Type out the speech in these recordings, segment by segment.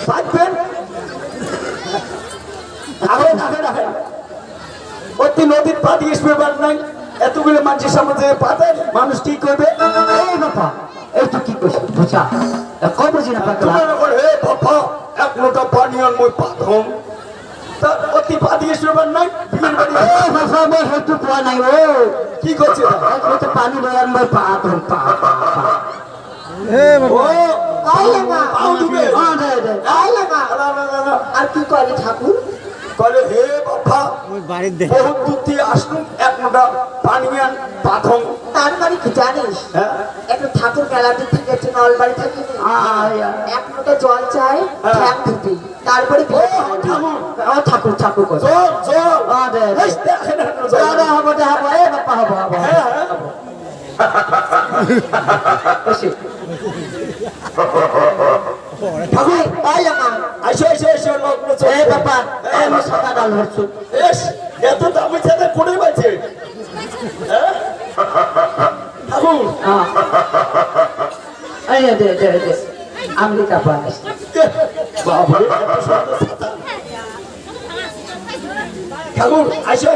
পাইবেন আরে না অতি নদীর পা দিয়ে ব্যাপার নাই এতগুলো মানুষের সামনে যে পাতেন মানুষ কি করবে এই বাবা এই তো কি কইছ বুঝা কই বুঝি না পাগলা হে বাবা এক লোটা পানি আর মই পাথম তা অতি পা দিয়ে ব্যাপার নাই বিয়ের বাড়ি এই বাবা মই হেতু পোয়া নাই ও কি করছে এক লোটা পানি লয়ার মই পাথম পা হে বাবা ও আইলামা পাও দিবে দে আইলামা আর কি করে ঠাকুর বলে হে বাবা বহুত দূর দিয়ে আসলুম এক লোটা পানি আর পাথম তার মানে কি জানিস হ্যাঁ একটা ঠাকুর মেলাতে থেকে একটা নলবাড়ি থাকে এক লোটা জল চাই ঠ্যাং ধুতে তারপরে বিয়ে করে। ও ঠাকুর ঠাকুর কই জল জল দে এই দেখেন আরে হবো এ বাবা হবো হ্যাঁ বসে ঠাকুর আইলামা আইসো লগ্ন এ চলছে বাবা এ মই সাদা ডাল হচ্ছু এস এত দামি ছেলে কোনে পাইছে হ্যাঁ ঠাকুর এই দে আমেরিকা পাস বাবারে এত সুন্দর ছাতা। ঠাকুর আইসো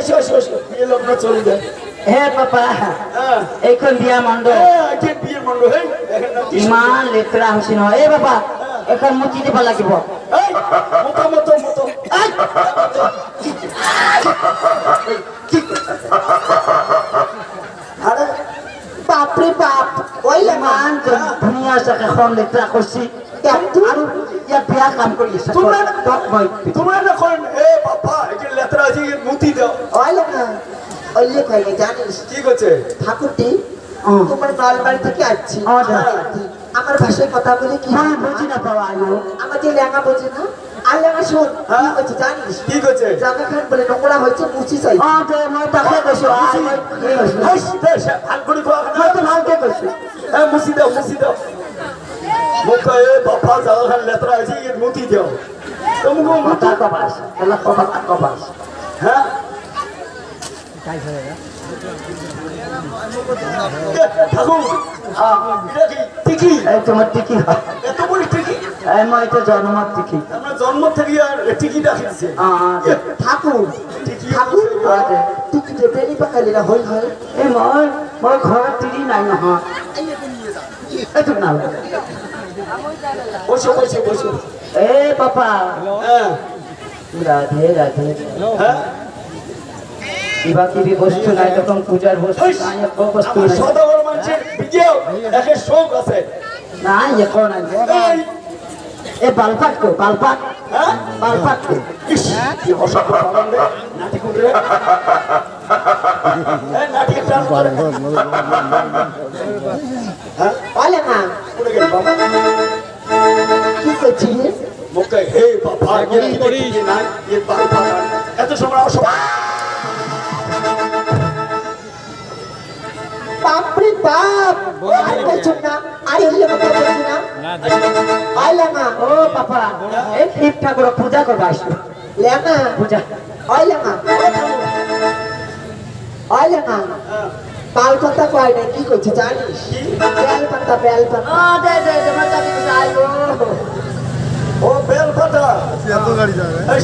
বিয়ে লগ্ন চলে যায় হে বাবা হ্যাঁ এইখন বিয়া মন্ড আজকে বিয়ের মণ্ডপ হেই দেখেন না কি ইমান লেতরা হসি ন এ বাবা এখন মুচি দিব লাগিব এই মতো এই আরে বাপরে বাপ ওইলামা ইমান ধুনীয়া জাগা এখন লেতৰা করছি আৰু ইয়াত বিয়া কাম কৰি আছে তোমরা এখন এ বাবা এই যে লেতরা আছে মুতি দাও ওইলামা ওইলে কইলে জানিস কি করছে ঠাকুরটি তোমার নলবাড়ি থেকে আসছি আমার ভাষায় কথা বলে কি হ্যাঁ বুঝি না পাওয়া আয়ো আমার যে লেঙ্গা বোঝে না আর লেঙ্গা শোন কি করছে জানিস কি করছে জায়গা খান বলে নোংরা হয়েছে মুচি চাই মই তাকে কৈছো হাস দেশ ভাল করে কোয়া মই তো ভালকে কৈছো এ মুছি দাও মুখ এ বাবা জায়গা লেতরা আছে মুতি দাও তোমগো কথা কবাস এলা কথা কবাস হ্যাঁ ঠাকুর এটা কি টিকি এই তোমার টিকি এত বড় টিকি এই মই তো জন্মত টিকি আমরা জন্ম থেকে আর টিকি রাখিছে ঠাকুর টিকি ঠাকুর টিকিটে বেরি পাকালি না হই হয় এই মই ঘৰত তিৰি নাই নহয় এইটো না বসো এ বাবা হ্যাঁ রাধে রাধে হ্যাঁ কিবা কিবি বস্তু নাই তখন পূজার বস্তু নাই এক বস্তু আমার নাই সদাগর মানুষের বিজেও একে শোক আছে নাই একো নাই এই এ বালপাট কো বালপাট হ্যাঁ বালপাট কো ইস কি অসভ্য পালন রে নাটি কুড়ে এই নাটি টান করে হ্যাঁ বলে না উড়ে গেল বাবা কি করছিস মুখে হে বাবা কি করি না এই বাবা এত সময় অসভ্য বাপরে বাপ আর বলছো না আর এলে কথা বলছি না আইলামা ও বাবা এই শিব ঠাকুর পূজা করবা আসো লেমা পূজা আইলামা আইলামা পাল পাতা কয় না কি করছে জানিস বেল পাতা দে মাতা কি আইলো ও বেল পাতা এত গাড়ি যাবে এই